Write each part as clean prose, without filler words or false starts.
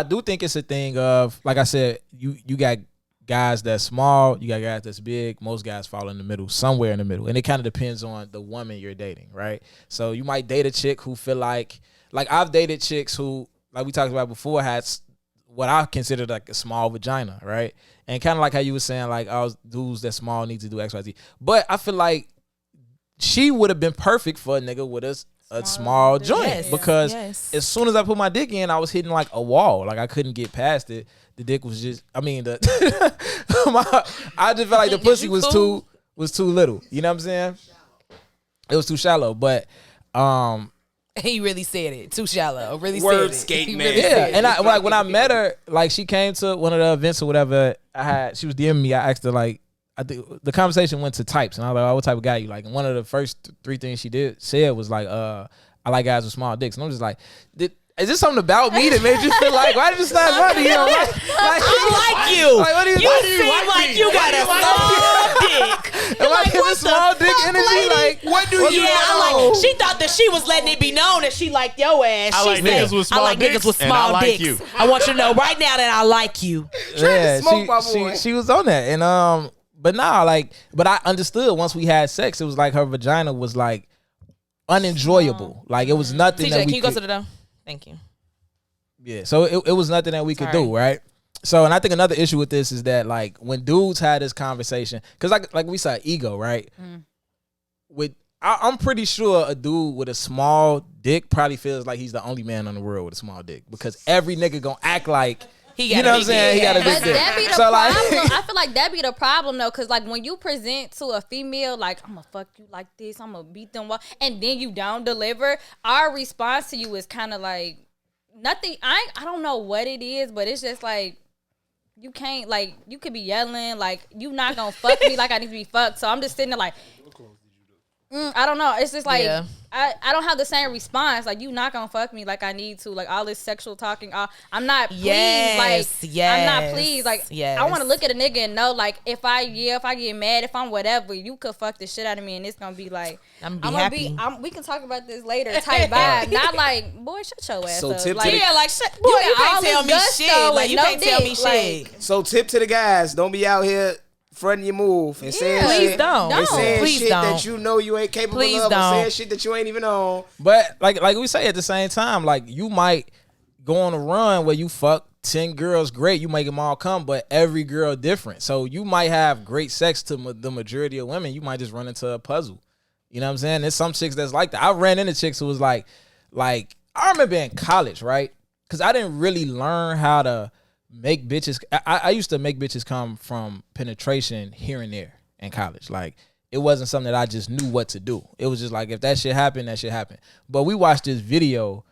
I do think it's a thing of, like I said, you got guys that's small, you got guys that's big. Most guys fall in the middle, somewhere in the middle, and it kind of depends on the woman you're dating, right? So you might date a chick who feel like I've dated chicks who, like we talked about before, had what I consider like a small vagina, right? And kind of like how you were saying, like, oh, dudes that small need to do X, Y, Z. But I feel like she would have been perfect for a nigga with a small joint, because as soon as I put my dick in, I was hitting like a wall. Like I couldn't get past it. The dick was just, I just felt like the pussy was too little. You know what I'm saying? It was too shallow. But he really said it. Too shallow. Really word said skate it. man. Really and I like when I met her, like she came to one of the events or whatever. She was DMing me. I asked her, like, I think the conversation went to types, and I was like, oh, what type of guy you like? And one of the first 3 things she said was like, I like guys with small dicks. And I'm just like, is this something about me that made you feel like, why did you start running? You know, like, I like you. Like, what do you seem like you got a small dick. Am I giving small dick energy? Like, what do you know? I like. She thought that she was letting it be known that she liked your ass. I like niggas with small dicks, and I like you. I want you to know right now that I like you. Yeah, she was on that, and but nah, like, but I understood once we had sex, it was like her vagina was like unenjoyable. Like it was nothing. TJ, that we can you go to the door? Thank you. Yeah, so it was nothing that we could do, right? So, and I think another issue with this is that, like, when dudes had this conversation, because like we said, ego, right? I'm pretty sure a dude with a small dick probably feels like he's the only man in the world with a small dick, because every nigga gonna act like, you know what I'm saying? He got a big But dick. that be the So, problem. like, I feel like that be the problem though, because like when you present to a female, like, I'm gonna fuck you like this, I'm gonna beat them, and then you don't deliver, our response to you is kind of like nothing. I don't know what it is, but it's just like you can't, like, you could be yelling like you not gonna fuck me like I need to be fucked. So I'm just sitting there like, I don't know. It's just like I don't have the same response. Like, you not gonna fuck me like I need to. Like, all this sexual talking. I'm not pleased. Like, I'm not pleased. Like, I want to look at a nigga and know, like, if I get mad, if I'm whatever, you could fuck the shit out of me, and it's gonna be like, I'm gonna be happy. We can talk about this later. Type vibe. Not like, boy, shut your ass up. Like, you can't tell me shit. Like, you can't tell me shit. So tip to the guys: don't be out here fronting your move and saying shit. And saying shit that you know you ain't capable of, and saying shit that you ain't even on. But like we say, at the same time, like, you might go on a run where you fuck 10 girls, great, you make them all come, but every girl different. So you might have great sex to the majority of women. You might just run into a puzzle. You know what I'm saying? There's some chicks that's like that. I ran into chicks who was like I remember in college, right? Because I didn't really learn how to make bitches. I used to make bitches come from penetration here and there in college. Like, it wasn't something that I just knew what to do. It was just like, if that shit happened, that shit happened. But we watched this video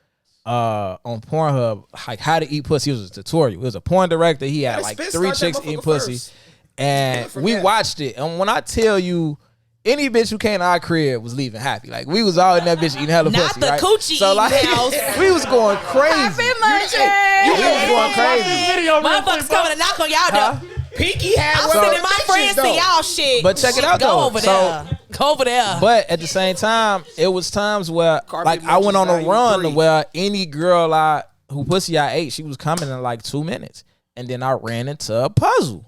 on Pornhub, like how to eat pussy. It was a tutorial. It was a porn director. He had like 3 chicks eating pussy. And we watched it. And when I tell you, any bitch who came to our crib was leaving happy. Like, we was all in that bitch eating hella pussy, Not the coochie so, like, house. we was going crazy. We was going crazy. Motherfuckers coming to knock on y'all door. Pinky had I'm sending my friends to y'all shit. But check it out, Go though. over there. Go over there. But at the same time, it was times where, like, I went on a run where any girl who pussy I ate, she was coming in like 2 minutes. And then I ran into a puzzle.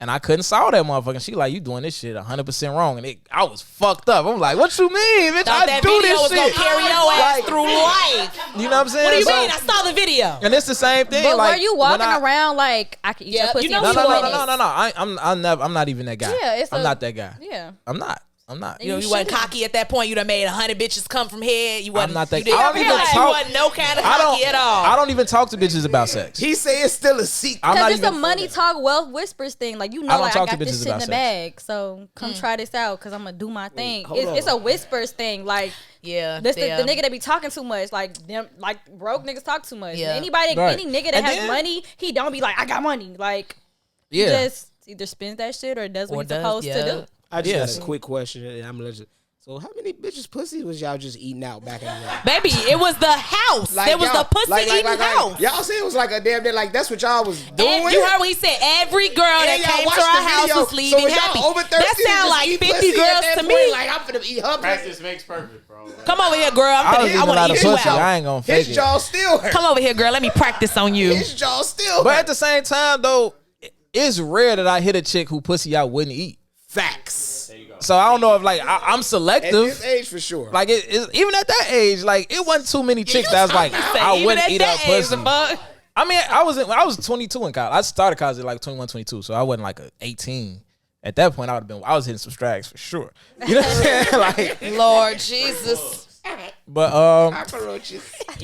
And I couldn't solve that motherfucker. She like, you doing this shit 100% wrong. And I was fucked up. I'm like, what you mean, bitch? Thought I do this was shit. Gonna carry your ass through life. You know what I'm saying? What do you mean? I saw the video. And it's the same thing. But like, were you walking around like, I can eat your pussy? You know, No. I'm not even that guy. Yeah, I'm not that guy. Yeah. I'm not. You wasn't cocky at that point. You done made 100 bitches come from here. You wasn't. I'm not that. You I don't even talk. You wasn't no kind of cocky at all. I don't even talk to bitches about sex. He say it's still a secret. Because it's a money talk, wealth whispers thing. Like, you know, I like, I talk to got this bitches shit in about the sex. bag. So come try this out, because I'm going to do my thing. hold It's a whispers thing. Like, yeah, this the nigga that be talking too much. Like, them, like, broke niggas talk too much. Yeah. Any Right. nigga that has money, he don't be like, I got money. Like, he just either spends that shit or does what he's supposed to do. I just got a quick question. I'm gonna let you. So how many bitches' pussy was y'all just eating out back in the day? Baby, it was the house. Like, it was the pussy eating house. Y'all say it was like a damn day. Like that's what y'all was doing. You heard what he said. Every girl that came to our house was leaving happy. That sound like 50 girls to me. Like I'm finna eat her. Practice makes perfect, bro. Come over here, girl. I want to eat you out. I ain't gonna fake it. His jaw still hurt. Come over here, girl. Let me practice on you. His jaw still hurt. But at the same time, though, it's rare that I hit a chick who pussy I wouldn't eat. Facts. There you go. So I don't know if like I'm selective. At this age, for sure. Like even at that age, like it wasn't too many chicks that was like I wouldn't eat her pussy. I mean, I was 22 in college. I started college at like 21, 22, so I wasn't like 18. At that point, I was hitting some strags for sure. You know what I'm saying? Like Lord Jesus. But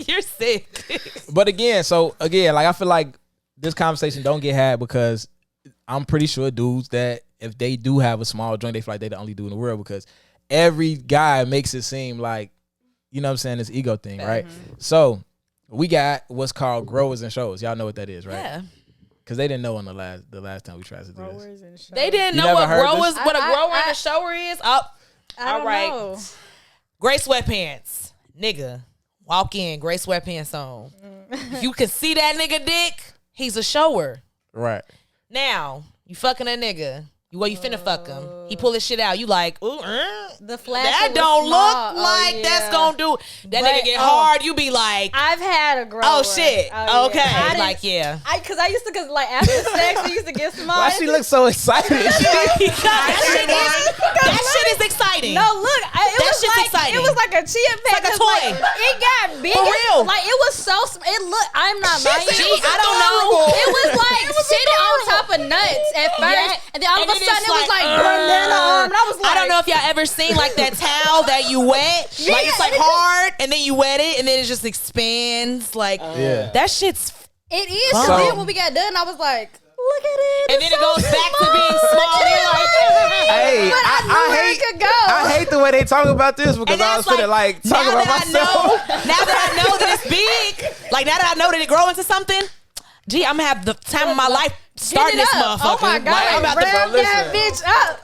you're sick. But again, like I feel like this conversation don't get had because I'm pretty sure dudes that if they do have a small joint, they feel like they the only dude in the world because every guy makes it seem like, you know what I'm saying, this ego thing, right? So we got what's called growers and shows. Y'all know what that is, right? Yeah. Because they didn't know on the last time we tried to do this. They didn't know what a grower and a shower is. All right. Know. Gray sweatpants. Nigga. Walk in, gray sweatpants on. If you can see that nigga dick, he's a shower. Right. Now, you fucking a nigga. Well, you finna fuck him. He pull his shit out. You like, ooh, the flash. That don't look like that's gonna do. That nigga get hard. You be like, I've had a grower. Oh shit. Okay. Like Cause I used to like after sex we used to get small. Why she look so excited? that shit is exciting. No, look, exciting. It was like a chia pet. Like a toy. It got big. For real. Like it was so. It looked. I'm not lying. I don't know. It was like sitting on top of nuts at first, and then all of a sudden it was like banana arm. And I was like, I don't know if y'all ever seen like that towel that you wet, like it's like hard, and then you wet it, and then it just expands. Like that shit's. It is. Cause then when we got done, I was like, look at it. And then it goes back to being small. Hey, I hate the way they talk about this because I was feeling like talking about myself. Now that I know that it's big, like now that I know that it grow into something, gee, I'm gonna have the time of my life starting this motherfucker. Oh my God, like, I'm about to rev that bitch up.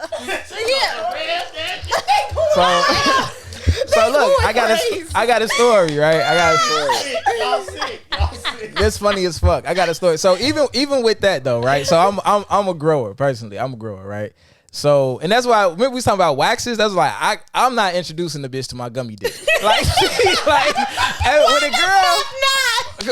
So look, I got a story, right? I got a story. Y'all sick. This funny as fuck. I got a story. So even with that though, right? So I'm a grower personally. I'm a grower, right? So, and that's why remember we was talking about waxes. That's like I'm not introducing the bitch to my gummy dick. Like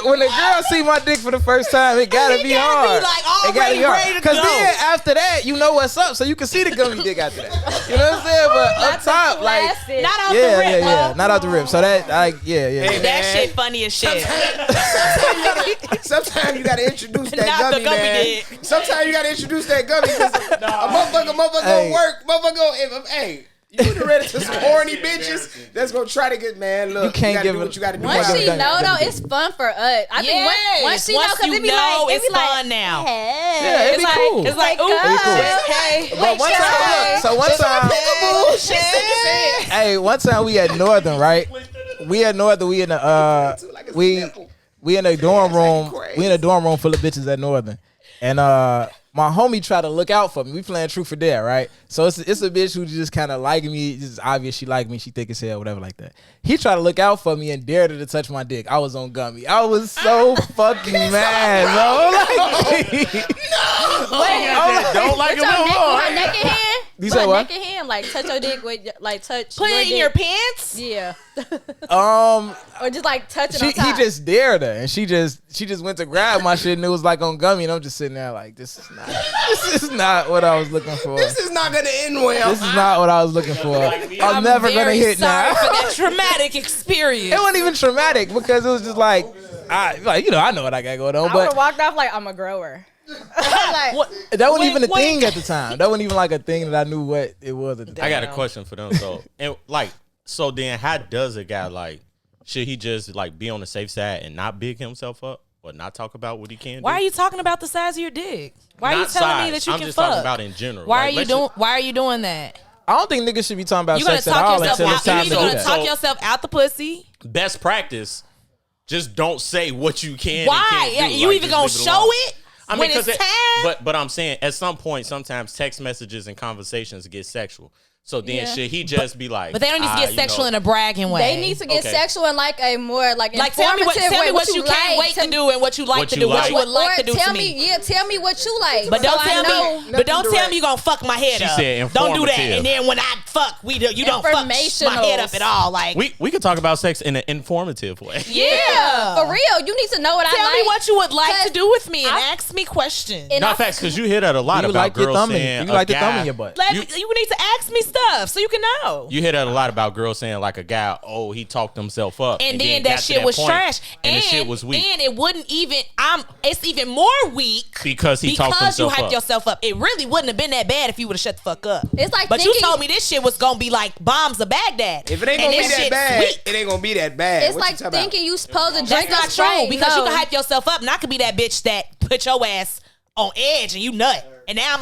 when a girl see my dick for the first time, it gotta be hard. It gotta be hard. Because then after that, you know what's up, so you can see the gummy dick after that. You know what I'm saying? But up top, like not out the rip. Yeah, not out the rip. So that Hey, that shit funny as shit. Sometimes you gotta introduce that gummy, man. Sometimes you gotta introduce that gummy because a motherfucker gonna work. Motherfucker gonna, hey, you would have read it to some horny bitches that's gonna try to get, man, look, you can't give do what you gotta do. Once she know though, it's fun for us. I think once she know, because it be like, it's fun now. Hey. Yeah, it'd be cool. It's like, ooh, hey. But one time, one time we at Northern, right? We at Northern, we in a dorm room. We in a dorm room full of bitches at Northern. And my homie tried to look out for me. We playing truth or dare, right? So it's a bitch who just kind of like me. It's just obvious she like me. She thick as hell, whatever like that. He tried to look out for me and dared her to touch my dick. I was on gummy. I was so fucking mad, bro. Don't like it no more. Naked hand? You say what? Naked hand, like touch your dick with, like touch. Put it in your pants? Yeah. Or just like touch it on top. He just dared her, and she just went to grab my shit, and it was like on gummy, and I'm just sitting there like, this is not what I was looking for. This is not gonna end well. This is not what I was looking for. I'm never gonna hit now. For that traumatic experience. It wasn't even traumatic because it was just like, I know what I got going on. I would have walked off like I'm a grower. That wasn't even a thing at the time. That wasn't even like a thing that I knew what it was at the time. I got a question for them. So then how does a guy like, should he just like be on the safe side and not big himself up or not talk about what he can do? Why are you talking about the size of your dick? Why are you telling me that you I'm can just fuck? talking about in general. Why are you doing that? I don't think niggas should be talking about sex at all until it's time to do that. You're gonna talk yourself out the pussy. Best practice, just don't say what you can. Why? And can't do. You even gonna show it? I mean, when it's time? But I'm saying at some point, sometimes text messages and conversations get sexual. So then should he just be like? But they don't need to get sexual in a bragging way. They need to get sexual in like a more like tell me what you can't wait to do and what you like to do, what you would like to do to me. Tell me what you like. But don't tell me you gonna fuck my head up. Said don't do that. And then when I fuck, you don't fuck my head up at all. Like we could talk about sex in an informative way. Yeah, for real. You need to know what I like. Tell me what you would like to do with me and ask me questions. Not facts, because you hear that a lot about girls saying you like the thumb in your butt. You need to ask me stuff so you can know. You hear that a lot about girls saying like a guy, he talked himself up, and then that shit was trash, and the shit was weak, and it wouldn't even. It's even more weak because talked himself up. Because you hyped yourself up. It really wouldn't have been that bad if you would have shut the fuck up. It's like, but you told me this shit was gonna be like bombs of Baghdad. If it ain't gonna be that bad, it ain't gonna be that bad. It's like thinking you supposed to drink. That's not true because you can hype yourself up, and I could be that bitch that put your ass on edge and you nut. And now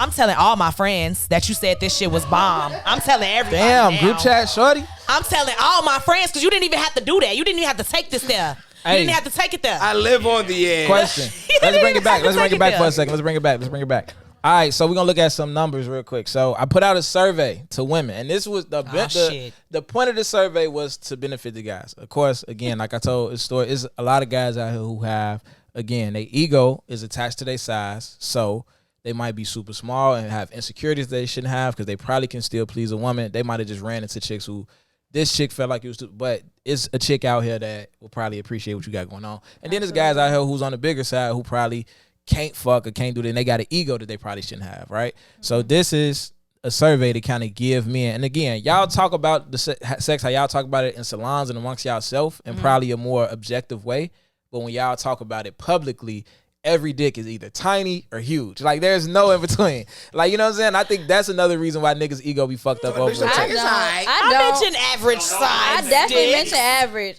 I'm telling all my friends that you said this shit was bomb. I'm telling everybody. Damn, group chat, shorty. I'm telling all my friends because you didn't even have to do that. You didn't even have to take this there. You didn't have to take it there. I live on the edge. Question. Let's bring it back. Let's bring it back for a second. Let's bring it back. All right, so we're gonna look at some numbers real quick. So I put out a survey to women, and this was the point of the survey was to benefit the guys. Of course, again, like I told the story, is a lot of guys out here who have, again, their ego is attached to their size, so they might be super small and have insecurities they shouldn't have because they probably can still please a woman. They might have just ran into chicks who this chick felt like it was too, but it's a chick out here that will probably appreciate what you got going on. And then there's guys out here who's on the bigger side who probably can't fuck or can't do that, and they got an ego that they probably shouldn't have, right? So this is a survey to kind of give men, and again, y'all talk about the sex how y'all talk about it in salons and amongst y'allself in probably a more objective way, but when y'all talk about it publicly, every dick is either tiny or huge. Like, there's no in between. Like, you know what I'm saying? I think that's another reason why niggas' ego be fucked up over. I mention average size. I definitely mention average.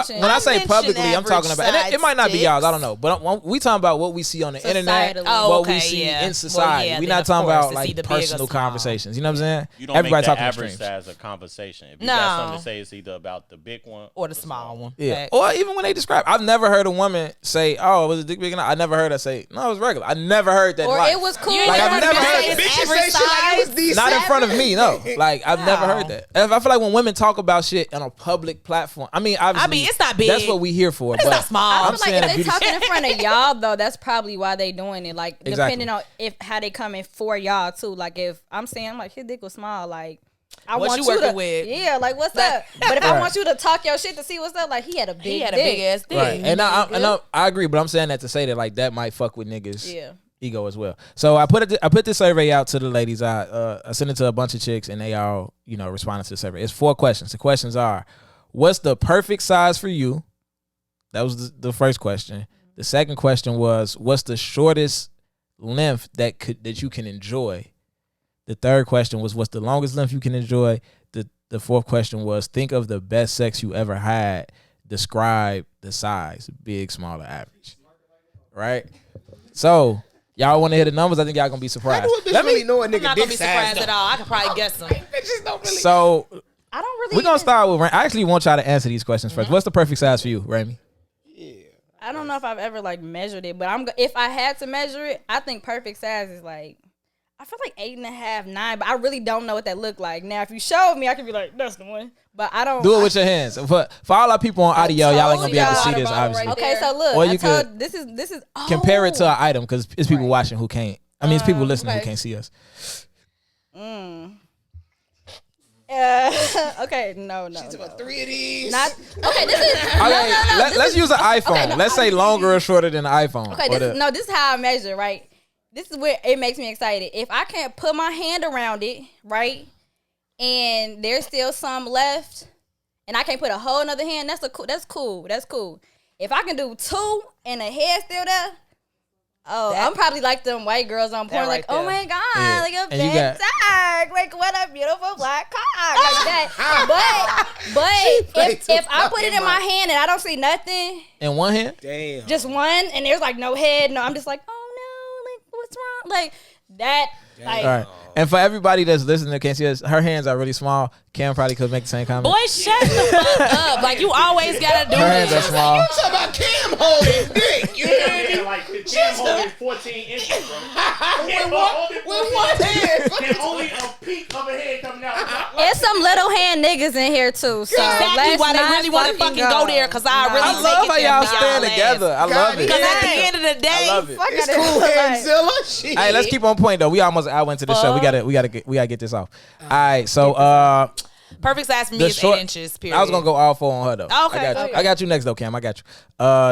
When I say publicly, I'm talking about, and it might not be y'all, I don't know. But we talking about what we see on the internet, what we see in society. We're not talking about like personal conversations. You know what I'm saying? You don't Everybody make the average size a conversation. If you got something to say, it's either about the big one or the small one. Yeah. Or even when they describe, I've never heard a woman say, "Oh, was the dick big enough?" I never heard her say, "No, it was regular." I never heard that. Or it was cool. Like, I've never heard bitches say shit like it was decent. Not in front of me, no. Like, I've never heard that. I feel like when women talk about shit on a public platform, obviously, it's not big. That's what we here for. It's not small. I feel like if they talking in front of y'all, though, that's probably why they doing it. Like, depending on how they coming for y'all too. Like, if I'm saying like his dick was small, like, I what want you to working with? Yeah, like what's up? But if I want you to talk your shit to see what's up, like he had a big ass dick. Right. And I agree, but I'm saying that to say that like that might fuck with niggas' ego as well. So I put this survey out to the ladies. I sent it to a bunch of chicks, and they all responded to the survey. It's 4 questions. The questions are: what's the perfect size for you? That was the first question. The second question was: what's the shortest length that you can enjoy? The third question was, what's the longest length you can enjoy? The fourth question was, think of the best sex you ever had. Describe the size, big, small, or average. Right? So, y'all want to hear the numbers? I think y'all going to be surprised. Let me know a nigga I'm not dick going to be size surprised at all. I could probably guess them. So, I don't really. We're going to start with, I actually want y'all to answer these questions first. What's the perfect size for you, Ramee? I don't know if I've ever like measured it, but if I had to measure it, I think perfect size is like, I feel like 8.5, 9, but I really don't know what that look like. Now, if you showed me, I could be like, that's the one. But I don't. Do it with your hands. For all our people on audio, y'all ain't gonna be able to see this, obviously. Right okay, so look, or you could this is compare it to an item because it's people watching who can't. I mean, it's people listening who can't see us. Okay, no. She's about 3 of these. Not okay. This is okay. Let's use an iPhone. Okay, let's say longer or shorter than an iPhone. Okay, this is how I measure, right? This is where it makes me excited. If I can't put my hand around it, right, and there's still some left, and I can't put a whole nother hand, that's cool. If I can do 2 and a head still there, I'm probably like them white girls on porn, like, oh my god, like a big tag, like what a beautiful black cock, like that. But if I put it in my hand and I don't see nothing, in one hand, damn, just one, and there's like no head, no, I'm just like, oh no, like what's wrong, like that. Like, all right. And for everybody that's listening that can't see us, her hands are really small. Cam probably could make the same comment. Boy, shut the fuck up. Like, you always gotta do her hands are small. You talking about Cam holding dick. You know what I mean? Cam holding 14 inches, bro. With one hand. And only a peak of a head coming out. There's some little hand niggas in here too. So Exactly why they really want to fucking go there, because I really I love how y'all stand together. I love it. Because at the end of the day, I love it. It's cool, Handzilla. Shit. Hey, let's keep on point though. We almost went to the show. We gotta get this off. All right, so perfect size for me is 8 inches. Period. I was gonna go all 4 on her though. Okay, I got you next though, Cam. I got you.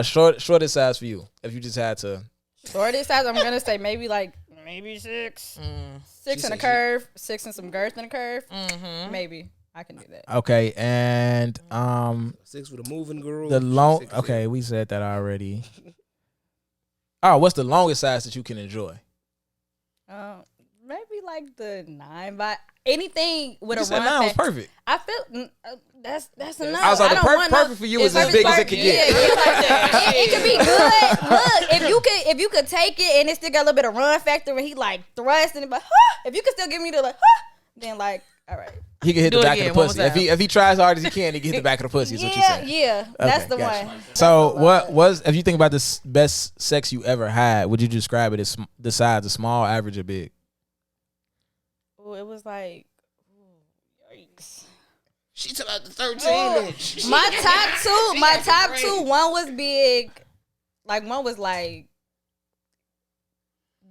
Shortest size for you. If you just had to. Shortest size, I'm gonna say maybe 6. 6 in a curve, 6 and some girth in a curve. Mm-hmm. Maybe I can do that. Okay, and 6 with a moving groove. Okay, we said that already. Oh, what's the longest size that you can enjoy? Maybe the 9, but anything with You a said run 9 was fast. perfect. I feel that's enough. I was like, perfect for you is as big as it could get. It could be good. Look, if you could take it and it still got a little bit of run factor, and he thrust and but if you could still give me the then all right. He can hit the back of the one pussy. more time. If he tries hard as he can, he can hit the back of the pussy. Is what you saying? Yeah, that's the gotcha. one. So what was, if you think about the best sex you ever had, would you describe it as the size of small, average, or big? Oh, it was yikes. She took out the 13 inch. My top two, one was big. One was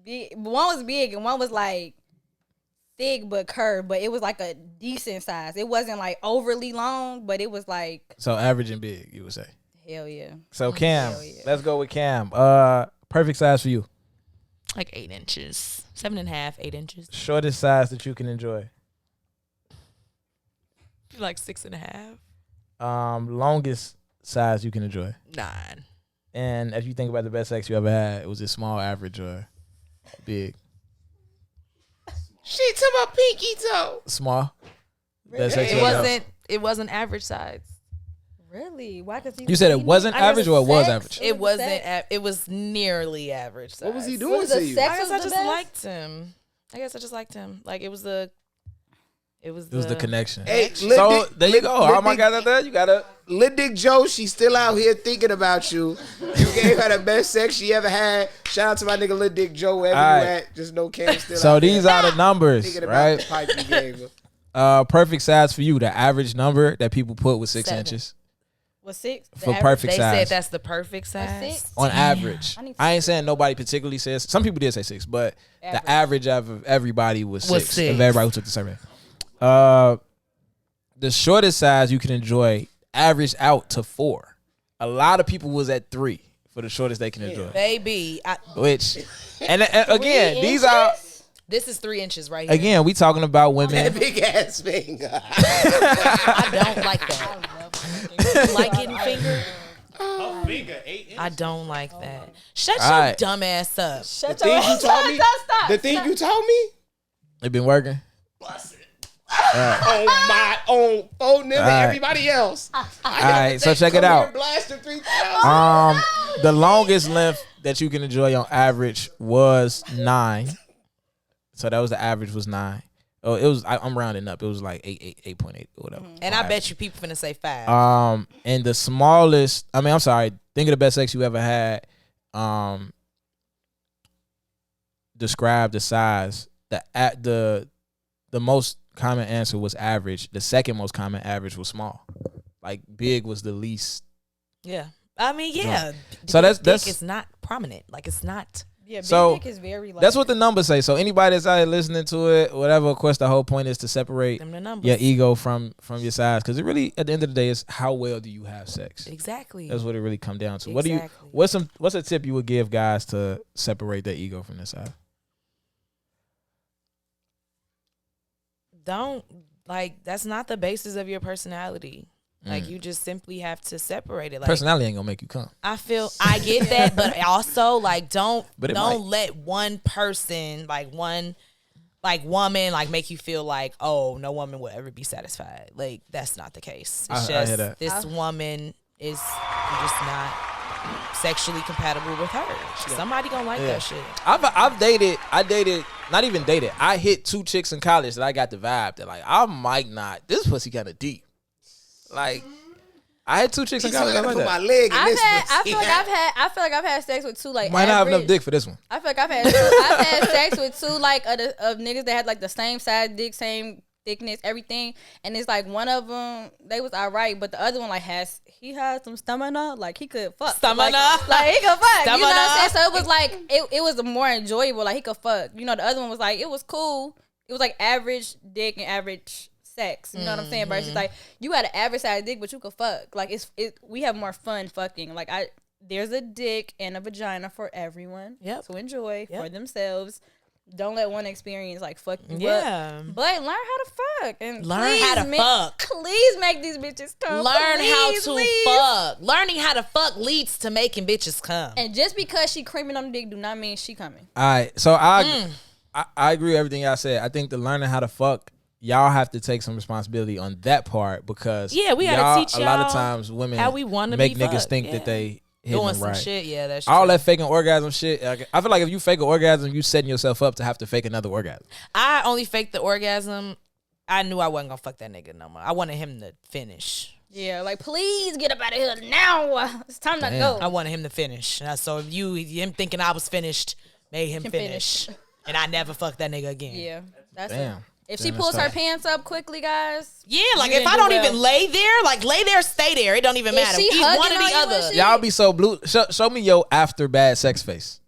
big. One was big and one was thick but curved, but it was a decent size. It wasn't overly long, but it was So average and big, you would say. Hell yeah. So Cam, let's go with Cam. Perfect size for you. 8 inches, 7.5, 8 inches. Shortest size that you can enjoy. 6.5. Longest size you can enjoy. 9. And if you think about the best sex you ever had, was it small, average, or big? She took my pinky toe. Small. Best sex you ever had. It wasn't average size. Really? Why? Cause You said it wasn't average or it was average? It wasn't. It was nearly average size. What was he doing to you? I guess I just liked him. It was the. It was the connection. Hey, so there you go. All my guys out there, you gotta. Lil Dick Joe, she's still out here thinking about you. You gave her the best sex she ever had. Shout out to my nigga Lil Dick Joe, wherever you at. Just know Cam still out So these are the numbers, thinking about right? the pipe you gave her. Perfect size for you. The average number that people put was 6 7. inches. Was 6? For perfect They size. said that's the perfect size. 6? On average. I ain't saying nobody particularly says. Some people did say 6, but the average of everybody was 6. 6. Of everybody who took the survey. The shortest size you can enjoy averaged out to 4. A lot of people was at 3 for the shortest they can enjoy. Baby. And again, these are. This is 3 inches right here. Again, we talking about women. That big ass finger. I don't like that. You like getting fingered? Her finger 8 inches. I don't like that. Shut All your right. dumb ass up. The thing you told me. The thing you told me. It been working. On my own phone, and everybody else. All right, so check it out. Blasting 3,000. The longest length that you can enjoy on average was 9. So that was the average was 9. Oh, it was. I'm rounding up. It was 8.8 or whatever. And I bet you people finna say 5. And the smallest. I'm sorry. Think of the best sex you ever had. Describe the size. The most common answer was average. The second most common average was small. Big was the least. Yeah. I mean, yeah. So that's it's not prominent. It's not. Yeah, big So, dick is very that's what the numbers say. So anybody that's out here listening to it, whatever. Of course, the whole point is to separate Them the numbers. your ego from your size, because it really, at the end of the day, is how well do you have sex. Exactly. That's what it really comes down to. Exactly. What's a tip you would give guys to separate their ego from their size? Don't that's not the basis of your personality. You just simply have to separate it. Personality ain't gonna make you come. I get that, but also don't But it let one person, one woman, make you feel oh, no woman will ever be satisfied. That's not the case. It's I hear that. this woman is just not sexually compatible with her. Somebody gonna like that shit. I hit 2 chicks in college that I got the vibe that I might not. This pussy kind of deep. I I had 2 chicks in college. I Like put my that. leg in I this. feel like I've had sex with 2 like Might not have enough average- dick for this one. I feel like I've had sex with 2 like of niggas that had like the same size dick, same thickness, everything, and it's like one of them they was alright, but the other one like had some stamina, like he could fuck Stamina? like he could fuck. Stamina? You know what I'm saying? So it was like it was more enjoyable, like he could fuck. You know, the other one was like it was cool. It was like average dick and average sex. You know what I'm saying? Versus like you had an average size dick, but you could fuck. Like we have more fun fucking. Like there's a dick and a vagina for everyone to enjoy for themselves. Don't let one experience like fuck you up. But learn how to fuck and Learn how to fuck. Please make these bitches come. Learn how Please, to please. fuck. Learning how to fuck leads to making bitches come. And just because she creaming on the dick do not mean she coming. All right, so I agree with everything y'all said. I think the learning how to fuck, y'all have to take some responsibility on that part because we gotta teach a lot of y'all times women how we wanna make be niggas fucked. think that they hitting Doing them some right. shit, that's All true. that faking orgasm shit. I feel like if you fake an orgasm, you setting yourself up to have to fake another orgasm. I only faked the orgasm. I knew I wasn't gonna fuck that nigga no more. I wanted him to finish. Yeah, like please get up out of here now. It's time to go. I wanted him to finish. So if him thinking I was finished made him finish. And I never fucked that nigga again. Yeah, that's it. Damn. If she pulls her pants up quickly, guys. Yeah, like you if didn't I do don't well. even lay there, like lay there, stay there. It don't even If matter. she Either hugging one or on the you and other. shit, Y'all be so blue. Show me your after bad sex face.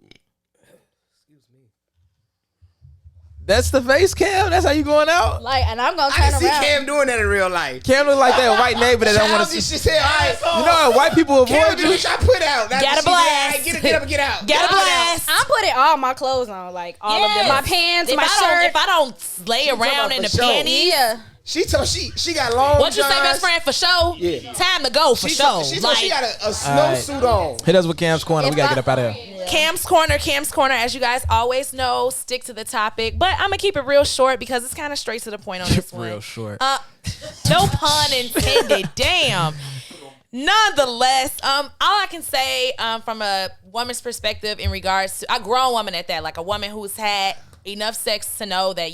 That's the face, Cam. That's how you going out. Like, and I'm gonna I turn can see around. Cam doing that in real life. Cam look like that white neighbor that don't want to Childish see. shit said, all right. You know how white people Cam avoid do you. what I put out. That's Gotta what she said, all blast. right, get up and get out. Gotta Get out. blast. I'm putting all my clothes on, like all of them, my pants, if my I don't, shirt. If I don't lay talking around about in the for sure. panties, Yeah. She told she got long what you say, johns. best friend, for show? Yeah. Time to go for She show. told she got a snowsuit on. Hit us with Cam's corner. We gotta get up out of here. Cam's Corner, as you guys always know, stick to the topic. But I'm going to keep it real short because it's kind of straight to the point on this one. Real short. No pun intended. Damn. Nonetheless, all I can say from a woman's perspective in regards to a grown woman at that, like a woman who's had enough sex to know that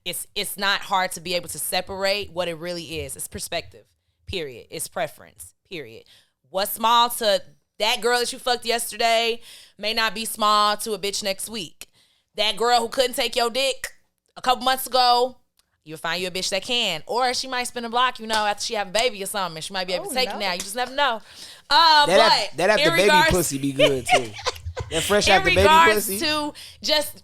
it's not hard to be able to separate what it really is. It's perspective, period. It's preference, period. What's small to that girl that you fucked yesterday may not be small to a bitch next week. That girl who couldn't take your dick a couple months ago, you'll find you a bitch that can. Or she might spin a block, after she have a baby or something, and she might be able to take it now. You just never know. That after baby pussy be good too. That fresh after baby pussy. In regards to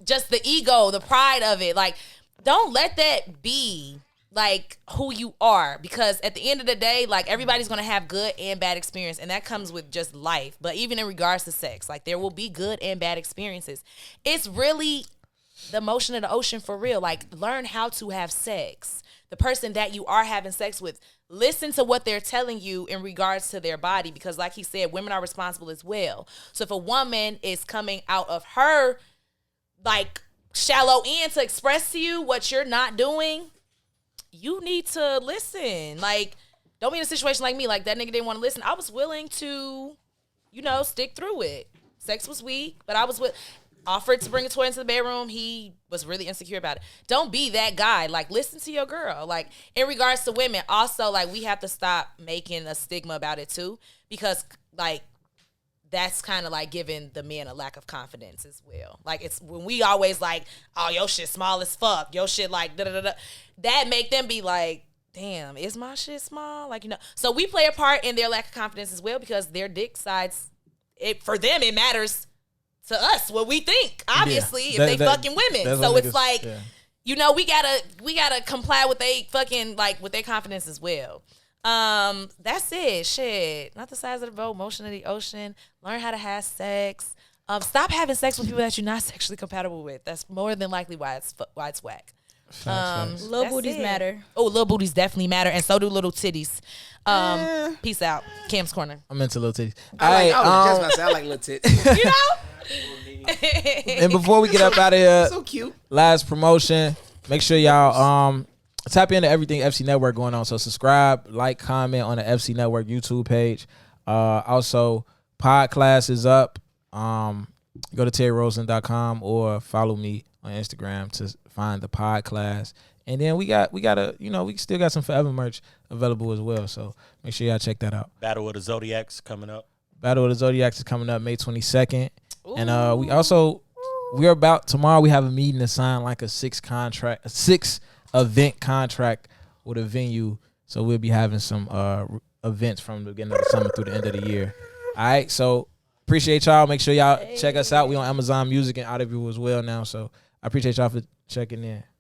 just the ego, the pride of it, like don't let that be like who you are, because at the end of the day, like everybody's gonna have good and bad experience, and that comes with just life. But even in regards to sex, like there will be good and bad experiences. It's really the motion of the ocean for real. Like learn how to have sex. The person that you are having sex with, listen to what they're telling you in regards to their body, because like he said, women are responsible as well. So if a woman is coming out of her like shallow end to express to you what you're not doing, you need to listen. Like, don't be in a situation like me. Like, that nigga didn't want to listen. I was willing to, stick through it. Sex was weak, but I was offered to bring a toy into the bedroom. He was really insecure about it. Don't be that guy. Like, listen to your girl. Like, in regards to women, also, like, we have to stop making a stigma about it, too. Because, like, that's kind of like giving the men a lack of confidence as well. Like, it's when we always like, oh, your shit small as fuck. Your shit like da-da-da-da. That make them be like, damn, is my shit small? Like, So we play a part in their lack of confidence as well, because their dick size, for them, it matters to us what we think, obviously, if they fucking women. So it's like, we gotta comply with they fucking, like, with their confidence as well. That's it. Shit. Not the size of the boat, motion of the ocean. Learn how to have sex. Stop having sex with people that you're not sexually compatible with. That's more than likely why it's whack. Little booties matter. Oh, little booties definitely matter, and so do little titties. Peace out. Cam's Corner. I'm into little titties. I was just about to say, I like little tits. And before we get up out of here, So cute. last promotion. Make sure y'all tap into everything FC Network going on. So subscribe, like, comment on the FC Network YouTube page. Also, podcast is up. Go to terryrosen.com or follow me on Instagram to find the podcast. And then we got we still got some Forever merch available as well. So make sure y'all check that out. Battle of the Zodiacs coming up. Battle of the Zodiacs is coming up May 22nd. And we're about tomorrow. We have a meeting to sign like a 6 event contract with a venue. So we'll be having some events from the beginning of the summer through the end of the year. All right. So appreciate y'all. Make sure y'all check us out. We on Amazon Music and Audible as well now. So I appreciate y'all for checking in.